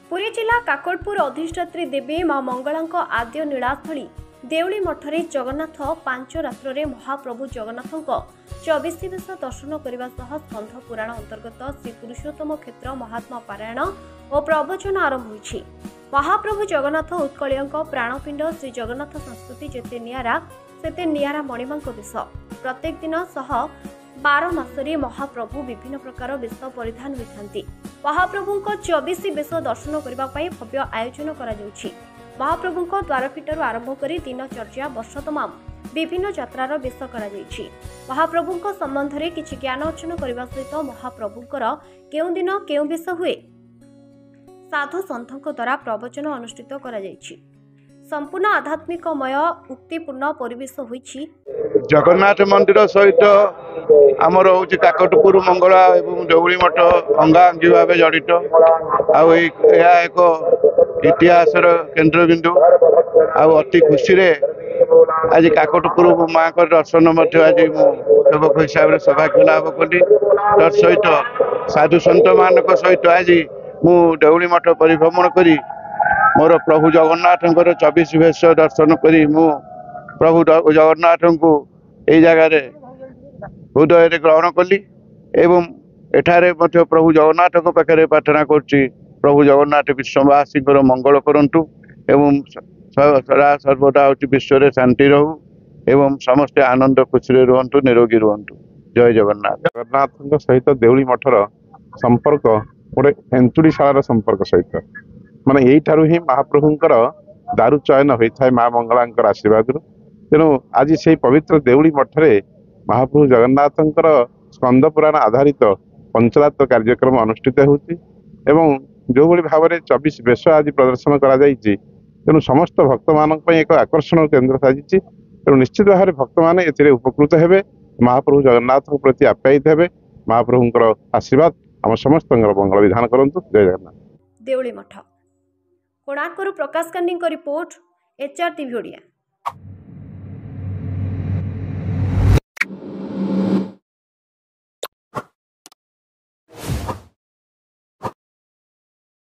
पुरी जिला काकड़पुर अधिष्ठात्री देवी मां मंगलांक आद्य नीलास्थली देउली मठरे जगन्नाथ 5 रात्र महाप्रभु जगन्नाथ 24 बेश दर्शन करने स्कंध पुराण अंतर्गत श्री पुरुषोत्तम क्षेत्र महात्मा पारायण और प्रवचन आरंभ होइछि। महाप्रभु जगन्नाथ उत्कलियों प्राणपिंड श्री जगन्नाथ संस्कृति जेते नियारा सेते नियारा मणिमांक बेश प्रत्येक दिन 12 मासरे महाप्रभु विभिन्न प्रकार बेश परिधान होइथांती। महाप्रभु 24 बेश दर्शन करने भव्य आयोजन करा जाउछि। महाप्रभु द्वारपीठर आरंभ कर दिनचर्या वर्ष तमाम विभिन्न यात्रार बेश करा जाइछि। महाप्रभु संबंध में किछि ज्ञान अर्जन करने सहित महाप्रभुकर केउं दिन केउं बेश हुए साधु सन्थों द्वारा प्रवचन अनुष्ठित करा जाइछि। संपूर्ण आध्यात्मिकमय उक्तिपूर्ण परिवेश होइछि। जगन्नाथ मंदिर सहित आमर हूँ काकटपुर मंगला एवं देउली मठ अंगांगी भाव जड़ित एक इतिहासर केन्द्रबिंदु अति खुशी आज काकटपुर माँ का दर्शन आज सेवक हिसाब से सौभाग्य लाभ कली। तत्सहित साधु सन्त मान सहित आज मु देउली मठ परिभ्रमण करी मोर प्रभु जगन्नाथ 24 बेश दर्शन करी मु प्रभु जगन्नाथ को यही जगार हृदय ग्रहण कली एवं एठारे प्रभु जगन्नाथ पाखे प्रार्थना करुच्ची प्रभु जगन्नाथ विश्ववासी मंगल करंतु एवं सदा सर्वदा विश्व शांति रहू एवं समस्ते आनंद खुशी रुहतु निरोगी रुहतु। जय जगन्नाथ। जगन्नाथ सहित देउली मठर संपर्क गोटे एंतुड़ीशालार संपर्क सहित माने यही ही महाप्रभुंकर दारु चयन होता है माँ मंगलांकर आशीर्वाद। तेणु आज से पवित्र देउली मठरे महाप्रभु जगन्नाथंकर स्कंद पुराण आधारित पंचरात्र कार्यक्रम अनुष्ठित होती एवं जो भली भाव में 24 बेश आज प्रदर्शन करा जायछि। तेणु समस्त भक्त मानक एक आकर्षण केन्द्र साजिछि। तेणु निश्चित भाव में भक्त मैंने ए उपकृत हेबे, महाप्रभु जगन्नाथ प्रति आप्यायित हेबे। महाप्रभुंकर आशीर्वाद आम समस्त मंगल विधान करंतु। जय जगन्नाथ। देउली मठ कोणार्करू Prakash Kandi report HR TV Odia.